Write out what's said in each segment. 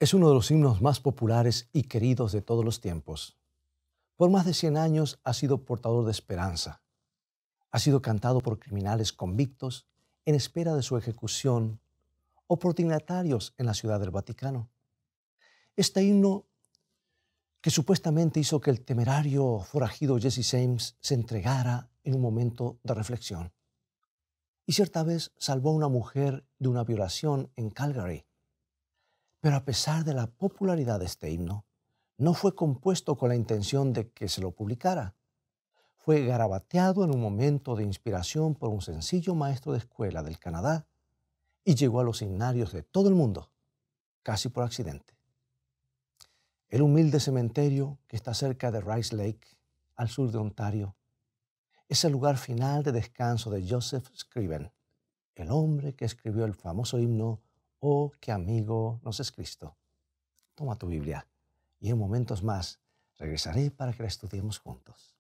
Es uno de los himnos más populares y queridos de todos los tiempos. Por más de 100 años ha sido portador de esperanza. Ha sido cantado por criminales convictos en espera de su ejecución o por dignatarios en la Ciudad del Vaticano. Este himno, que supuestamente hizo que el temerario forajido Jesse James se entregara en un momento de reflexión. Y cierta vez salvó a una mujer de una violación en Calgary. Pero a pesar de la popularidad de este himno, no fue compuesto con la intención de que se lo publicara. Fue garabateado en un momento de inspiración por un sencillo maestro de escuela del Canadá y llegó a los himnarios de todo el mundo, casi por accidente. El humilde cementerio que está cerca de Rice Lake, al sur de Ontario, es el lugar final de descanso de Joseph Scriven, el hombre que escribió el famoso himno «Oh, qué amigo nos es Cristo». Toma tu Biblia y en momentos más regresaré para que la estudiemos juntos.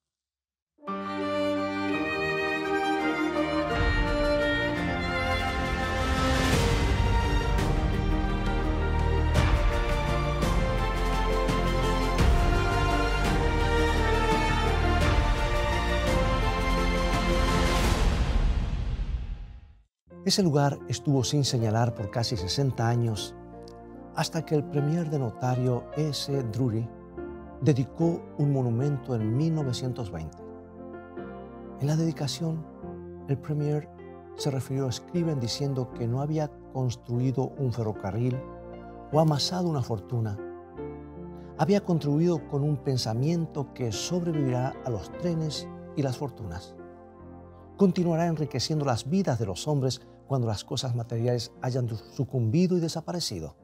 Ese lugar estuvo sin señalar por casi 60 años hasta que el premier de notario E.S. Drury dedicó un monumento en 1920. En la dedicación, el premier se refirió a Scriven diciendo que no había construido un ferrocarril o amasado una fortuna. Había contribuido con un pensamiento que sobrevivirá a los trenes y las fortunas. Continuará enriqueciendo las vidas de los hombres cuando las cosas materiales hayan sucumbido y desaparecido.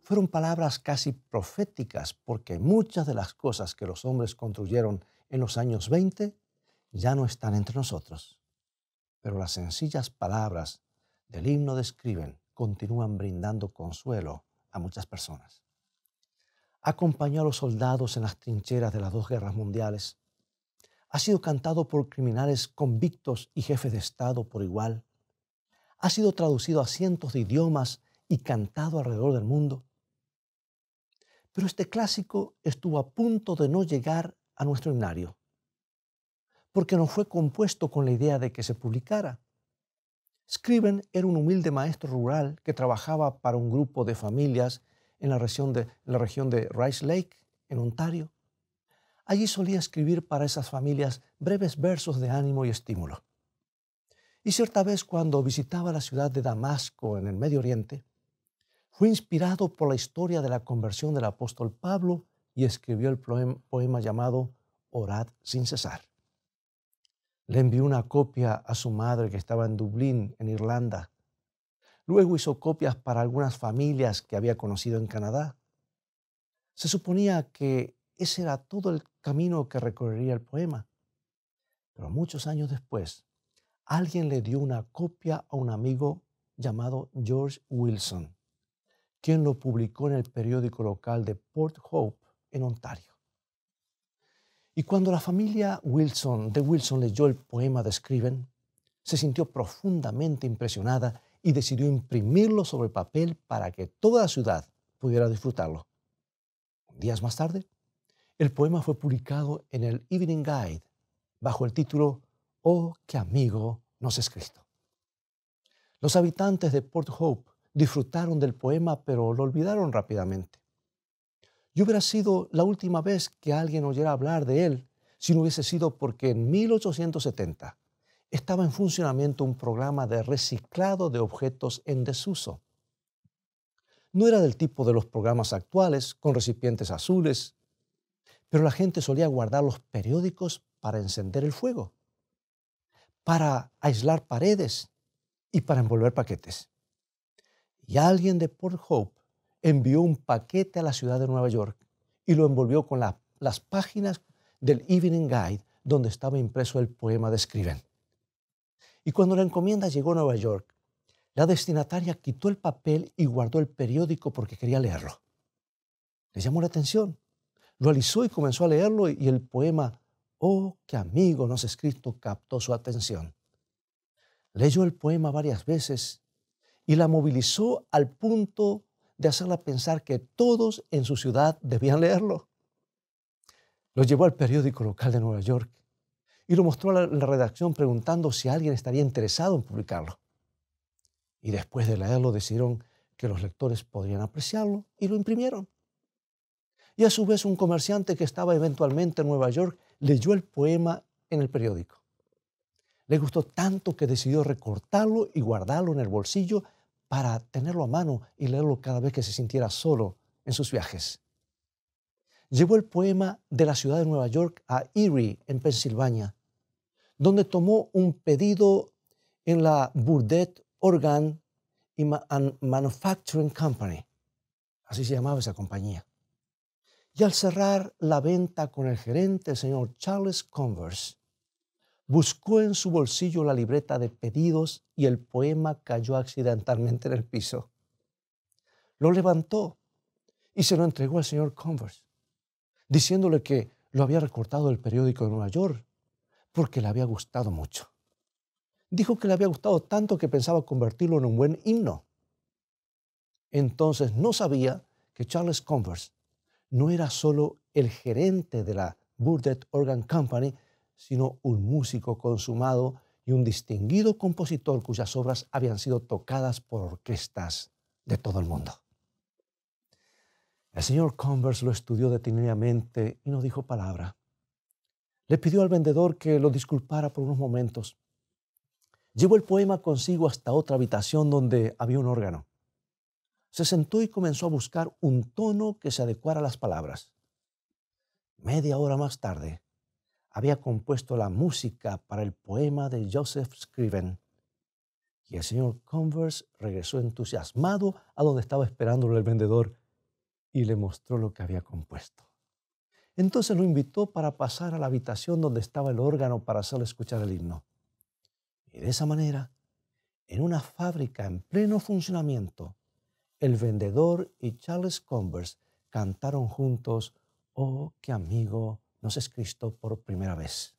Fueron palabras casi proféticas porque muchas de las cosas que los hombres construyeron en los años 20 ya no están entre nosotros. Pero las sencillas palabras del himno de Scriven continúan brindando consuelo a muchas personas. Acompañó a los soldados en las trincheras de las 2 guerras mundiales. Ha sido cantado por criminales convictos y jefes de Estado por igual. Ha sido traducido a cientos de idiomas y cantado alrededor del mundo. Pero este clásico estuvo a punto de no llegar a nuestro himnario, porque no fue compuesto con la idea de que se publicara. Scriven era un humilde maestro rural que trabajaba para un grupo de familias en la región de Rice Lake, en Ontario. Allí solía escribir para esas familias breves versos de ánimo y estímulo. Y cierta vez, cuando visitaba la ciudad de Damasco en el Medio Oriente, fue inspirado por la historia de la conversión del apóstol Pablo y escribió el poema llamado Orad sin cesar. Le envió una copia a su madre que estaba en Dublín, en Irlanda. Luego hizo copias para algunas familias que había conocido en Canadá. Se suponía que ese era todo el camino que recorrería el poema. Pero muchos años después, alguien le dio una copia a un amigo llamado George Wilson, quien lo publicó en el periódico local de Port Hope, en Ontario. Y cuando la familia Wilson leyó el poema de Scriven, se sintió profundamente impresionada y decidió imprimirlo sobre papel para que toda la ciudad pudiera disfrutarlo. Días más tarde, el poema fue publicado en el Evening Guide bajo el título «Oh, qué amigo nos es Cristo». Los habitantes de Port Hope disfrutaron del poema, pero lo olvidaron rápidamente. Y hubiera sido la última vez que alguien oyera hablar de él si no hubiese sido porque en 1870 estaba en funcionamiento un programa de reciclado de objetos en desuso. No era del tipo de los programas actuales con recipientes azules, pero la gente solía guardar los periódicos para encender el fuego, para aislar paredes y para envolver paquetes. Y alguien de Port Hope envió un paquete a la ciudad de Nueva York y lo envolvió con las páginas del Evening Guide donde estaba impreso el poema de Scriven. Y cuando la encomienda llegó a Nueva York, la destinataria quitó el papel y guardó el periódico porque quería leerlo. Le llamó la atención, lo alisó y comenzó a leerlo, y el poema «Oh, qué amigo nos es Cristo» captó su atención. Leyó el poema varias veces y la movilizó al punto de hacerla pensar que todos en su ciudad debían leerlo. Lo llevó al periódico local de Nueva York y lo mostró a la redacción preguntando si alguien estaría interesado en publicarlo. Y después de leerlo decidieron que los lectores podrían apreciarlo y lo imprimieron. Y a su vez un comerciante que estaba eventualmente en Nueva York leyó el poema en el periódico. Le gustó tanto que decidió recortarlo y guardarlo en el bolsillo para tenerlo a mano y leerlo cada vez que se sintiera solo en sus viajes. Llevó el poema de la ciudad de Nueva York a Erie, en Pensilvania, donde tomó un pedido en la Burdett Organ and Manufacturing Company. Así se llamaba esa compañía. Y al cerrar la venta con el gerente, el señor Charles Converse, buscó en su bolsillo la libreta de pedidos y el poema cayó accidentalmente en el piso. Lo levantó y se lo entregó al señor Converse, diciéndole que lo había recortado del periódico de Nueva York porque le había gustado mucho. Dijo que le había gustado tanto que pensaba convertirlo en un buen himno. Entonces no sabía que Charles Converse no era solo el gerente de la Burdett Organ Company, sino un músico consumado y un distinguido compositor cuyas obras habían sido tocadas por orquestas de todo el mundo. El señor Converse lo estudió detenidamente y no dijo palabra. Le pidió al vendedor que lo disculpara por unos momentos. Llevó el poema consigo hasta otra habitación donde había un órgano. Se sentó y comenzó a buscar un tono que se adecuara a las palabras. Media hora más tarde, había compuesto la música para el poema de Joseph Scriven. Y el señor Converse regresó entusiasmado a donde estaba esperándolo el vendedor y le mostró lo que había compuesto. Entonces lo invitó para pasar a la habitación donde estaba el órgano para hacerle escuchar el himno. Y de esa manera, en una fábrica en pleno funcionamiento, el vendedor y Charles Converse cantaron juntos «Oh, qué amigo nos es Cristo» por primera vez.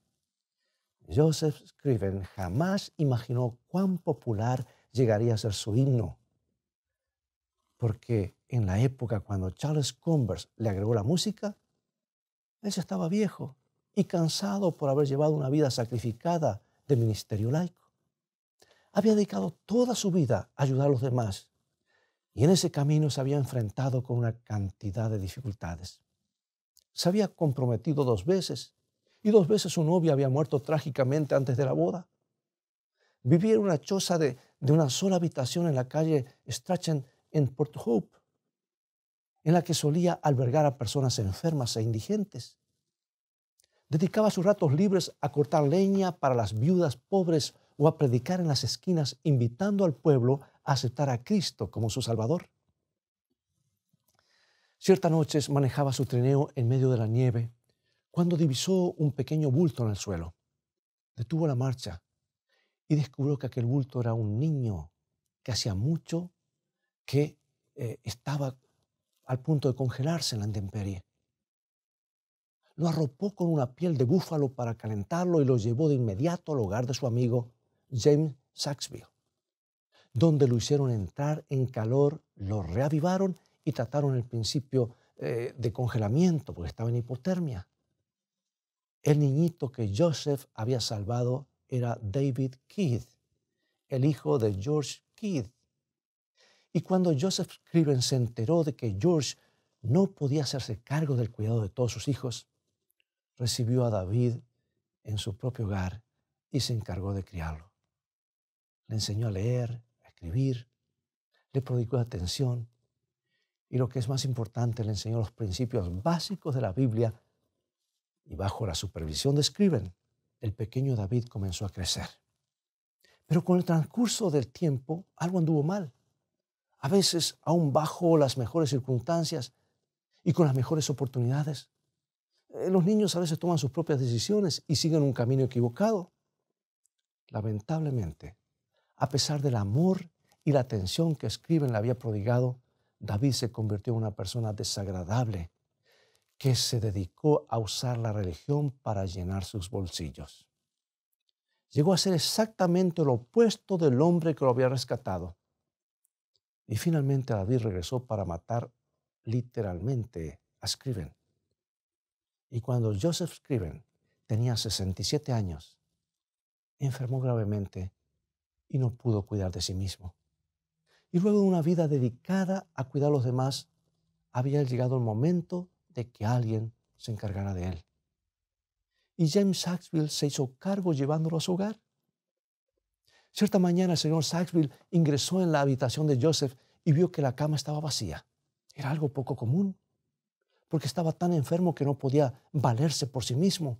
Joseph Scriven jamás imaginó cuán popular llegaría a ser su himno, porque en la época cuando Charles Converse le agregó la música, él ya estaba viejo y cansado por haber llevado una vida sacrificada de ministerio laico. Había dedicado toda su vida a ayudar a los demás y en ese camino se había enfrentado con una cantidad de dificultades. Se había comprometido 2 veces y 2 veces su novia había muerto trágicamente antes de la boda. Vivía en una choza de una sola habitación en la calle Strachan en Port Hope, en la que solía albergar a personas enfermas e indigentes. Dedicaba sus ratos libres a cortar leña para las viudas pobres o a predicar en las esquinas, invitando al pueblo a aceptar a Cristo como su Salvador. Ciertas noches manejaba su trineo en medio de la nieve cuando divisó un pequeño bulto en el suelo. Detuvo la marcha y descubrió que aquel bulto era un niño que hacía mucho que estaba al punto de congelarse en la intemperie. Lo arropó con una piel de búfalo para calentarlo y lo llevó de inmediato al hogar de su amigo James Saxby, donde lo hicieron entrar en calor, lo reavivaron y trataron el principio de congelamiento porque estaba en hipotermia. El niñito que Joseph había salvado era David Keith, el hijo de George Keith. Y cuando Joseph Scriven se enteró de que George no podía hacerse cargo del cuidado de todos sus hijos, recibió a David en su propio hogar y se encargó de criarlo. Le enseñó a leer, a escribir, le prodigó atención y lo que es más importante, le enseñó los principios básicos de la Biblia y bajo la supervisión de Scriven, el pequeño David comenzó a crecer. Pero con el transcurso del tiempo, algo anduvo mal. A veces, aún bajo las mejores circunstancias y con las mejores oportunidades, los niños a veces toman sus propias decisiones y siguen un camino equivocado. Lamentablemente, a pesar del amor y la atención que Scriven le había prodigado, David se convirtió en una persona desagradable que se dedicó a usar la religión para llenar sus bolsillos. Llegó a ser exactamente lo opuesto del hombre que lo había rescatado. Y finalmente David regresó para matar literalmente a Scriven. Y cuando Joseph Scriven tenía 67 años, enfermó gravemente y no pudo cuidar de sí mismo. Y luego de una vida dedicada a cuidar a los demás, había llegado el momento de que alguien se encargara de él. Y James Saxville se hizo cargo llevándolo a su hogar. Cierta mañana el señor Saxville ingresó en la habitación de Joseph y vio que la cama estaba vacía. Era algo poco común, porque estaba tan enfermo que no podía valerse por sí mismo.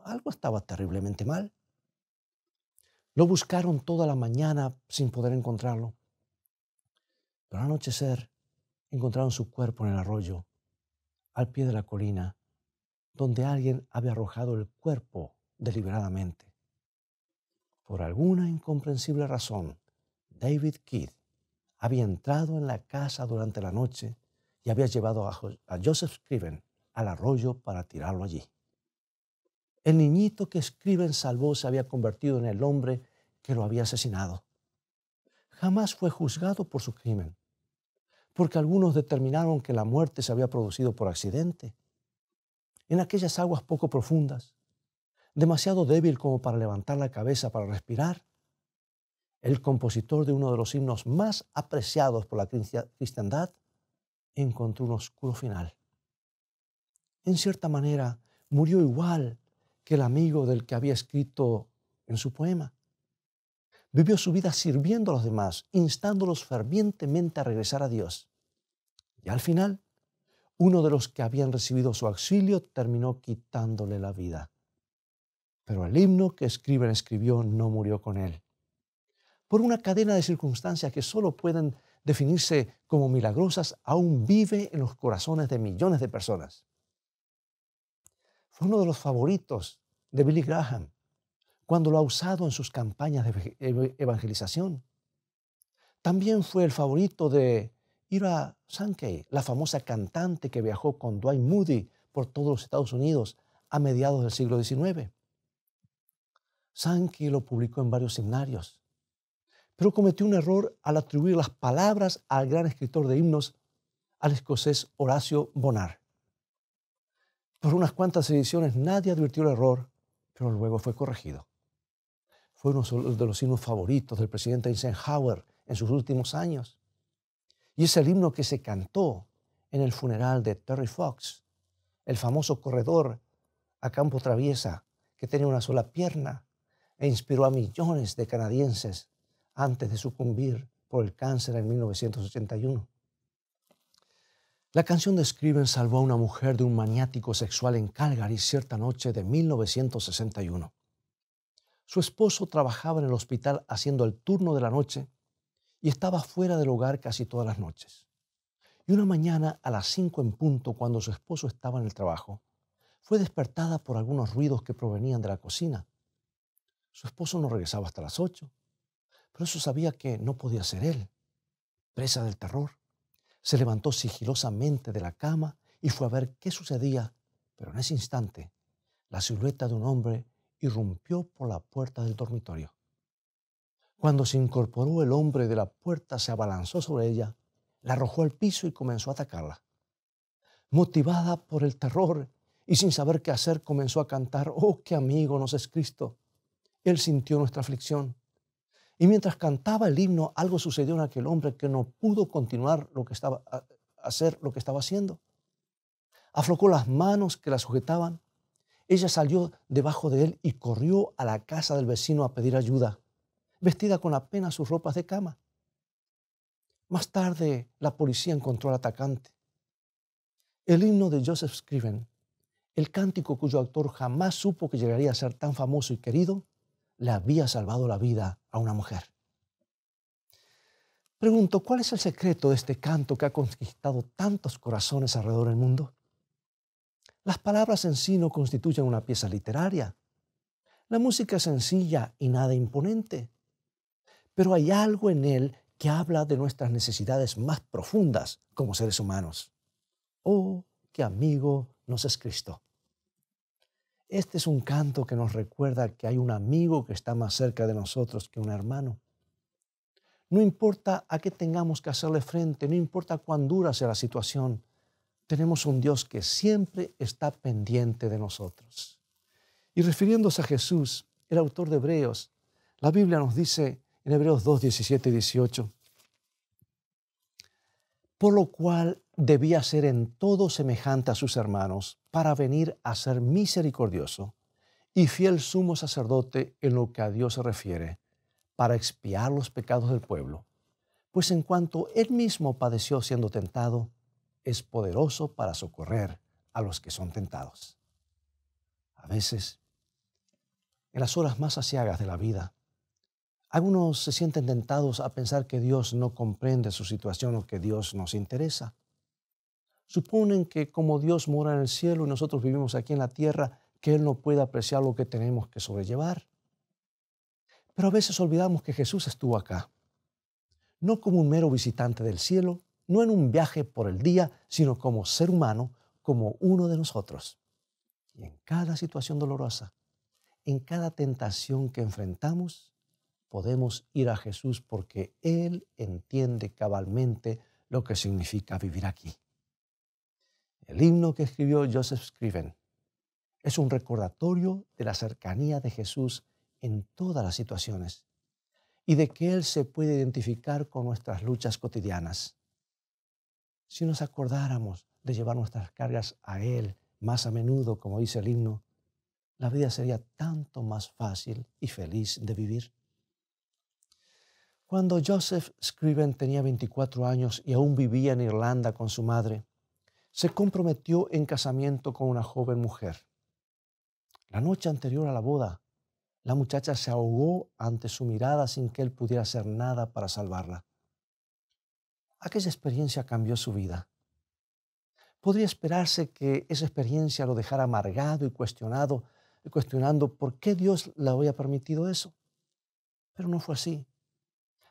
Algo estaba terriblemente mal. Lo buscaron toda la mañana sin poder encontrarlo. Pero al anochecer encontraron su cuerpo en el arroyo, al pie de la colina, donde alguien había arrojado el cuerpo deliberadamente. Por alguna incomprensible razón, David Keith había entrado en la casa durante la noche y había llevado a Joseph Scriven al arroyo para tirarlo allí. El niñito que Scriven salvó se había convertido en el hombre que lo había asesinado. Jamás fue juzgado por su crimen, porque algunos determinaron que la muerte se había producido por accidente. En aquellas aguas poco profundas, demasiado débil como para levantar la cabeza para respirar, el compositor de uno de los himnos más apreciados por la cristiandad encontró un oscuro final. En cierta manera, murió igual que el amigo del que había escrito en su poema. Vivió su vida sirviendo a los demás, instándolos fervientemente a regresar a Dios. Y al final, uno de los que habían recibido su auxilio terminó quitándole la vida. Pero el himno que Scriven escribió no murió con él. Por una cadena de circunstancias que solo pueden definirse como milagrosas, aún vive en los corazones de millones de personas. Fue uno de los favoritos de Billy Graham cuando lo ha usado en sus campañas de evangelización. También fue el favorito de Ira Sankey, la famosa cantante que viajó con Dwight Moody por todos los Estados Unidos a mediados del siglo XIX. Sankey lo publicó en varios himnarios, pero cometió un error al atribuir las palabras al gran escritor de himnos, al escocés Horacio Bonar. Por unas cuantas ediciones nadie advirtió el error, pero luego fue corregido. Fue uno de los himnos favoritos del presidente Eisenhower en sus últimos años. Y es el himno que se cantó en el funeral de Terry Fox, el famoso corredor a campo traviesa que tenía una sola pierna e inspiró a millones de canadienses antes de sucumbir por el cáncer en 1981. La canción de Scriven salvó a una mujer de un maniático sexual en Calgary cierta noche de 1961. Su esposo trabajaba en el hospital haciendo el turno de la noche y estaba fuera del hogar casi todas las noches. Y una mañana a las 5 en punto, cuando su esposo estaba en el trabajo, fue despertada por algunos ruidos que provenían de la cocina. Su esposo no regresaba hasta las 8, pero eso sabía que no podía ser él. Presa del terror, se levantó sigilosamente de la cama y fue a ver qué sucedía, pero en ese instante la silueta de un hombre irrumpió por la puerta del dormitorio. Cuando se incorporó, el hombre de la puerta se abalanzó sobre ella, la arrojó al piso y comenzó a atacarla. Motivada por el terror y sin saber qué hacer, comenzó a cantar: «Oh, qué amigo nos es Cristo». Él sintió nuestra aflicción. Y mientras cantaba el himno, algo sucedió en aquel hombre que no pudo continuar hacer lo que estaba haciendo. Aflojó las manos que la sujetaban. Ella salió debajo de él y corrió a la casa del vecino a pedir ayuda, vestida con apenas sus ropas de cama. Más tarde, la policía encontró al atacante. El himno de Joseph Scriven, el cántico cuyo autor jamás supo que llegaría a ser tan famoso y querido, le había salvado la vida a una mujer. Pregunto, ¿cuál es el secreto de este canto que ha conquistado tantos corazones alrededor del mundo? Las palabras en sí no constituyen una pieza literaria. La música es sencilla y nada imponente, pero hay algo en él que habla de nuestras necesidades más profundas como seres humanos. Oh, qué amigo nos es Cristo. Este es un canto que nos recuerda que hay un amigo que está más cerca de nosotros que un hermano. No importa a qué tengamos que hacerle frente, no importa cuán dura sea la situación, tenemos un Dios que siempre está pendiente de nosotros. Y refiriéndose a Jesús, el autor de Hebreos, la Biblia nos dice en Hebreos 2, 17 y 18, por lo cual debía ser en todo semejante a sus hermanos para venir a ser misericordioso y fiel sumo sacerdote en lo que a Dios se refiere, para expiar los pecados del pueblo. Pues en cuanto él mismo padeció siendo tentado, es poderoso para socorrer a los que son tentados. A veces, en las horas más aciagas de la vida, algunos se sienten tentados a pensar que Dios no comprende su situación o que Dios nos interesa. Suponen que como Dios mora en el cielo y nosotros vivimos aquí en la tierra, que Él no puede apreciar lo que tenemos que sobrellevar. Pero a veces olvidamos que Jesús estuvo acá, no como un mero visitante del cielo, no en un viaje por el día, sino como ser humano, como uno de nosotros. Y en cada situación dolorosa, en cada tentación que enfrentamos, podemos ir a Jesús porque Él entiende cabalmente lo que significa vivir aquí. El himno que escribió Joseph Scriven es un recordatorio de la cercanía de Jesús en todas las situaciones y de que Él se puede identificar con nuestras luchas cotidianas. Si nos acordáramos de llevar nuestras cargas a Él más a menudo, como dice el himno, la vida sería tanto más fácil y feliz de vivir. Cuando Joseph Scriven tenía 24 años y aún vivía en Irlanda con su madre, se comprometió en casamiento con una joven mujer. La noche anterior a la boda, la muchacha se ahogó ante su mirada sin que él pudiera hacer nada para salvarla. Aquella experiencia cambió su vida. Podría esperarse que esa experiencia lo dejara amargado y cuestionando por qué Dios le había permitido eso. Pero no fue así.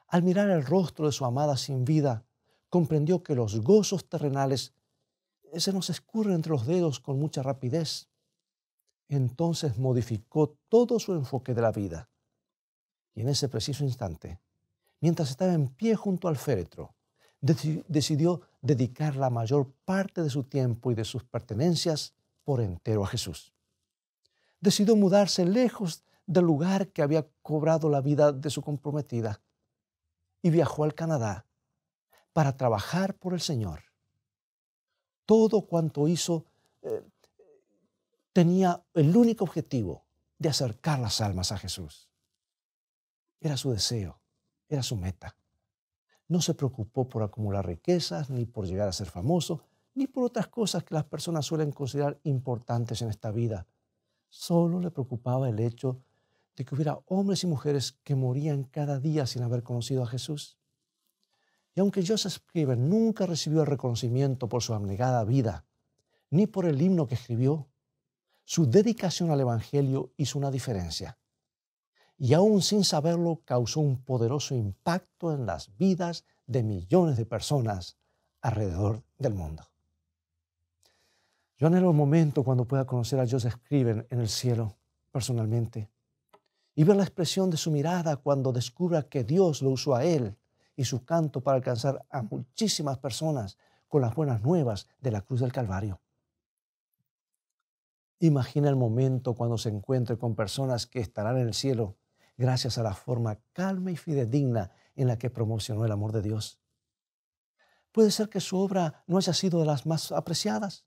Al mirar el rostro de su amada sin vida, comprendió que los gozos terrenales se nos escurren entre los dedos con mucha rapidez. Entonces modificó todo su enfoque de la vida. Y en ese preciso instante, mientras estaba en pie junto al féretro, decidió dedicar la mayor parte de su tiempo y de sus pertenencias por entero a Jesús. Decidió mudarse lejos del lugar que había cobrado la vida de su comprometida y viajó al Canadá para trabajar por el Señor. Todo cuanto hizo tenía el único objetivo de acercar las almas a Jesús. Era su deseo, era su meta. No se preocupó por acumular riquezas, ni por llegar a ser famoso, ni por otras cosas que las personas suelen considerar importantes en esta vida. Solo le preocupaba el hecho de que hubiera hombres y mujeres que morían cada día sin haber conocido a Jesús. Y aunque Joseph Scriven nunca recibió el reconocimiento por su abnegada vida, ni por el himno que escribió, su dedicación al Evangelio hizo una diferencia. Y aún sin saberlo, causó un poderoso impacto en las vidas de millones de personas alrededor del mundo. Yo anhelo el momento cuando pueda conocer a Joseph Scriven en el cielo personalmente y ver la expresión de su mirada cuando descubra que Dios lo usó a él y su canto para alcanzar a muchísimas personas con las buenas nuevas de la cruz del Calvario. Imagina el momento cuando se encuentre con personas que estarán en el cielo gracias a la forma calma y fidedigna en la que promocionó el amor de Dios. Puede ser que su obra no haya sido de las más apreciadas,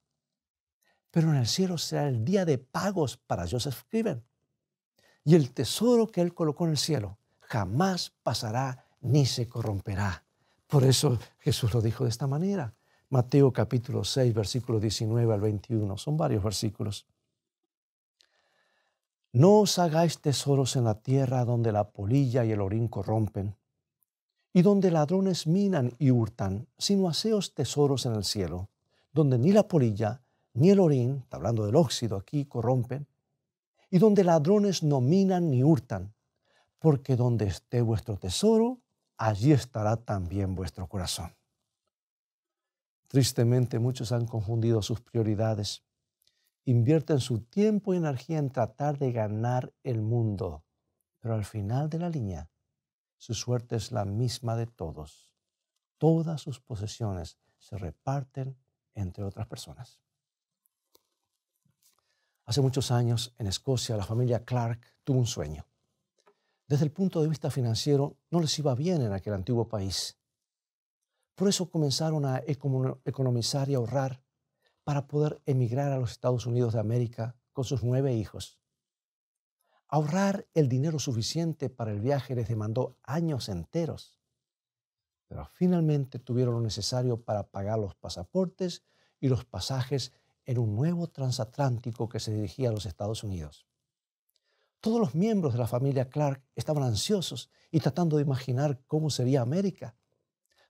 pero en el cielo será el día de pagos para Joseph Scriven. Y el tesoro que él colocó en el cielo jamás pasará ni se corromperá. Por eso Jesús lo dijo de esta manera. Mateo capítulo 6, versículos 19 al 21. Son varios versículos. No os hagáis tesoros en la tierra donde la polilla y el orín corrompen, y donde ladrones minan y hurtan, sino haceos tesoros en el cielo, donde ni la polilla ni el orín, está hablando del óxido aquí, corrompen, y donde ladrones no minan ni hurtan, porque donde esté vuestro tesoro, allí estará también vuestro corazón. Tristemente, muchos han confundido sus prioridades. Invierten su tiempo y energía en tratar de ganar el mundo, pero al final de la línea su suerte es la misma de todos. Todas sus posesiones se reparten entre otras personas. Hace muchos años, en Escocia, la familia Clark tuvo un sueño. Desde el punto de vista financiero, no les iba bien en aquel antiguo país. Por eso comenzaron a economizar y ahorrar para poder emigrar a los Estados Unidos de América con sus 9 hijos. Ahorrar el dinero suficiente para el viaje les demandó años enteros, pero finalmente tuvieron lo necesario para pagar los pasaportes y los pasajes en un nuevo transatlántico que se dirigía a los Estados Unidos. Todos los miembros de la familia Clark estaban ansiosos y tratando de imaginar cómo sería América.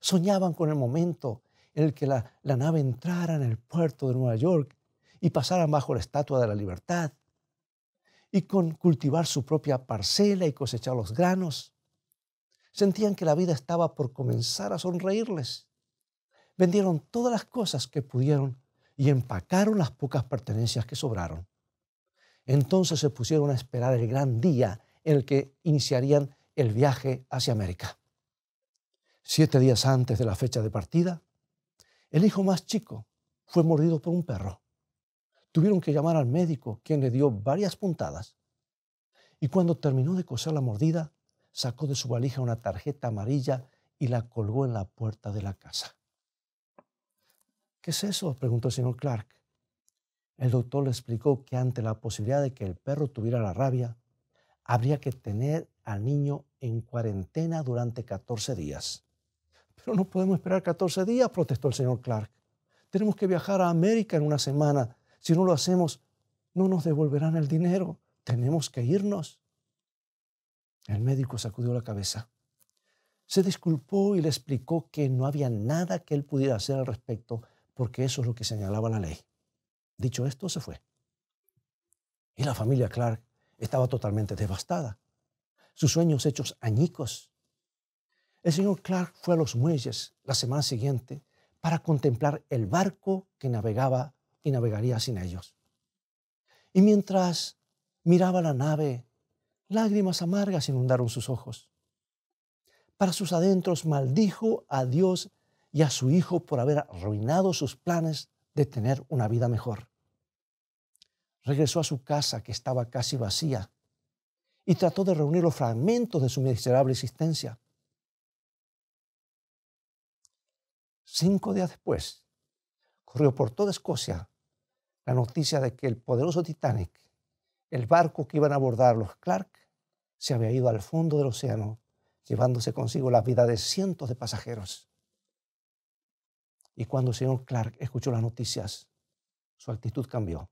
Soñaban con el momento en el que la nave entrara en el puerto de Nueva York y pasaran bajo la Estatua de la Libertad, y con cultivar su propia parcela y cosechar los granos. Sentían que la vida estaba por comenzar a sonreírles. Vendieron todas las cosas que pudieron y empacaron las pocas pertenencias que sobraron. Entonces se pusieron a esperar el gran día en el que iniciarían el viaje hacia América. 7 días antes de la fecha de partida, el hijo más chico fue mordido por un perro. Tuvieron que llamar al médico, quien le dio varias puntadas. Y cuando terminó de coser la mordida, sacó de su valija una tarjeta amarilla y la colgó en la puerta de la casa. ¿Qué es eso?, preguntó el señor Clark. El doctor le explicó que ante la posibilidad de que el perro tuviera la rabia, habría que tener al niño en cuarentena durante 14 días. Pero no podemos esperar 14 días, protestó el señor Clark. Tenemos que viajar a América en una semana. Si no lo hacemos, no nos devolverán el dinero. Tenemos que irnos. El médico sacudió la cabeza. Se disculpó y le explicó que no había nada que él pudiera hacer al respecto, porque eso es lo que señalaba la ley. Dicho esto, se fue. Y la familia Clark estaba totalmente devastada. Sus sueños hechos añicos. El señor Clark fue a los muelles la semana siguiente para contemplar el barco que navegaba y navegaría sin ellos. Y mientras miraba la nave, lágrimas amargas inundaron sus ojos. Para sus adentros maldijo a Dios y a su hijo por haber arruinado sus planes de tener una vida mejor. Regresó a su casa, que estaba casi vacía, y trató de reunir los fragmentos de su miserable existencia. 5 días después, corrió por toda Escocia la noticia de que el poderoso Titanic, el barco que iban a abordar los Clark, se había ido al fondo del océano, llevándose consigo la vida de cientos de pasajeros. Y cuando el señor Clark escuchó las noticias, su actitud cambió,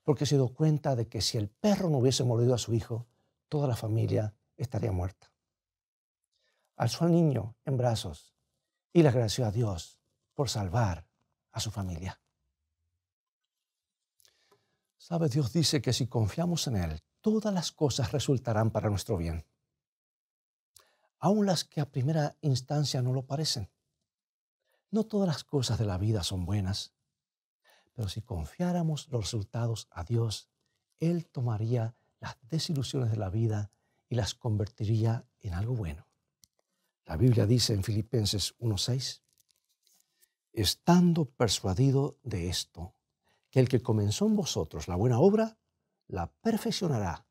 porque se dio cuenta de que si el perro no hubiese mordido a su hijo, toda la familia estaría muerta. Alzó al niño en brazos y le agradeció a Dios por salvar a su familia. ¿Sabe? Dios dice que si confiamos en Él, todas las cosas resultarán para nuestro bien, aun las que a primera instancia no lo parecen. No todas las cosas de la vida son buenas, pero si confiáramos los resultados a Dios, Él tomaría las desilusiones de la vida y las convertiría en algo bueno. La Biblia dice en Filipenses 1:6, estando persuadido de esto, que el que comenzó en vosotros la buena obra, la perfeccionará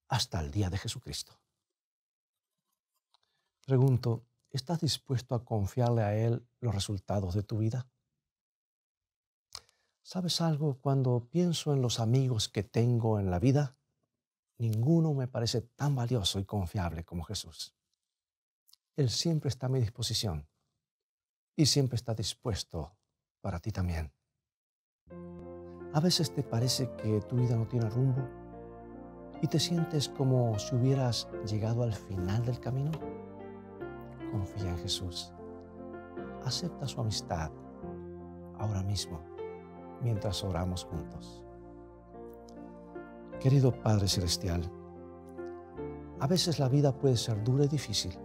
hasta el día de Jesucristo. Pregunto, ¿estás dispuesto a confiarle a Él los resultados de tu vida? ¿Sabes algo? Cuando pienso en los amigos que tengo en la vida, ninguno me parece tan valioso y confiable como Jesús. Él siempre está a mi disposición y siempre está dispuesto para ti también. A veces te parece que tu vida no tiene rumbo y te sientes como si hubieras llegado al final del camino. Confía en Jesús. Acepta su amistad ahora mismo, mientras oramos juntos. Querido Padre Celestial, a veces la vida puede ser dura y difícil.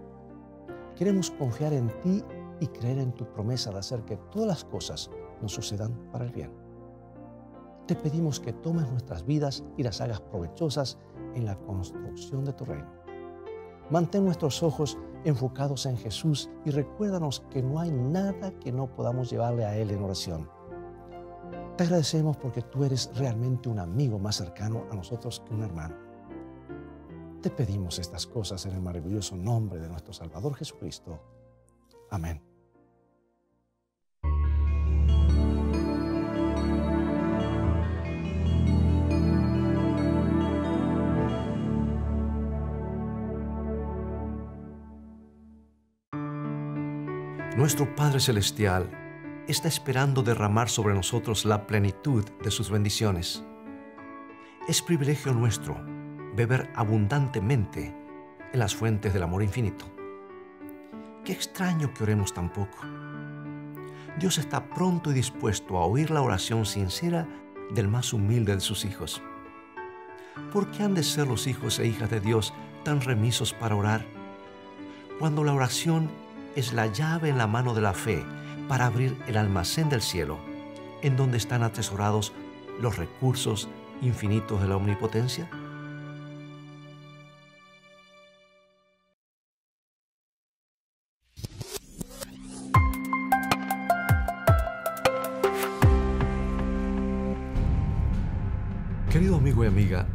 Queremos confiar en ti y creer en tu promesa de hacer que todas las cosas nos sucedan para el bien. Te pedimos que tomes nuestras vidas y las hagas provechosas en la construcción de tu reino. Mantén nuestros ojos enfocados en Jesús y recuérdanos que no hay nada que no podamos llevarle a Él en oración. Te agradecemos porque tú eres realmente un amigo más cercano a nosotros que un hermano. Te pedimos estas cosas en el maravilloso nombre de nuestro Salvador Jesucristo. Amén. Nuestro Padre Celestial está esperando derramar sobre nosotros la plenitud de sus bendiciones. Es privilegio nuestro beber abundantemente en las fuentes del amor infinito. Qué extraño que oremos tan poco. Dios está pronto y dispuesto a oír la oración sincera del más humilde de sus hijos. ¿Por qué han de ser los hijos e hijas de Dios tan remisos para orar? Cuando la oración es la llave en la mano de la fe para abrir el almacén del cielo, en donde están atesorados los recursos infinitos de la omnipotencia. Querido amigo y amiga,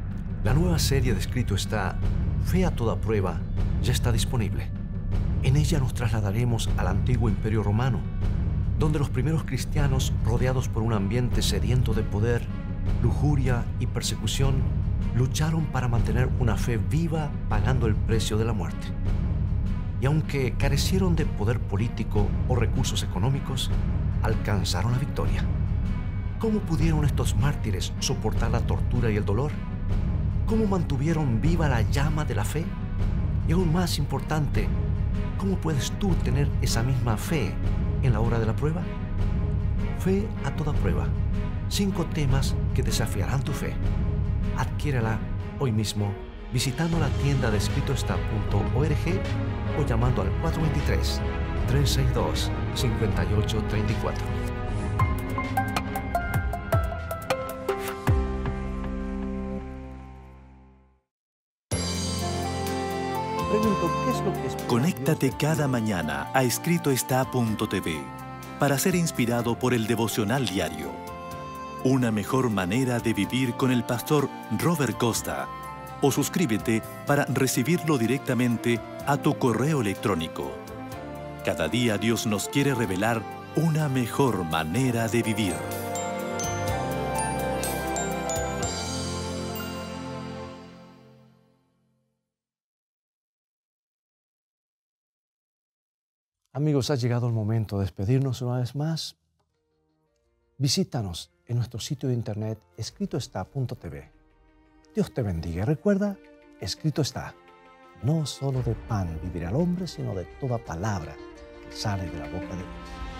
la nueva serie de Escrito está, Fe a toda prueba, ya está disponible. En ella nos trasladaremos al antiguo Imperio Romano, donde los primeros cristianos, rodeados por un ambiente sediento de poder, lujuria y persecución, lucharon para mantener una fe viva pagando el precio de la muerte. Y aunque carecieron de poder político o recursos económicos, alcanzaron la victoria. ¿Cómo pudieron estos mártires soportar la tortura y el dolor? ¿Cómo mantuvieron viva la llama de la fe? Y aún más importante, ¿cómo puedes tú tener esa misma fe en la hora de la prueba? Fe a toda prueba. 5 temas que desafiarán tu fe. Adquiérela hoy mismo visitando la tienda de escritoestá.org o llamando al 423-362-5834. Pregunto, ¿qué es lo que espera Conéctate Dios de cada ti? mañana a escritoestá.tv para ser inspirado por el devocional diario. Una mejor manera de vivir con el pastor Robert Costa. O suscríbete para recibirlo directamente a tu correo electrónico. Cada día Dios nos quiere revelar una mejor manera de vivir. Amigos, ha llegado el momento de despedirnos una vez más. Visítanos en nuestro sitio de internet escritoestá.tv. Dios te bendiga y recuerda, escrito está, no solo de pan vivirá el hombre, sino de toda palabra que sale de la boca de Dios.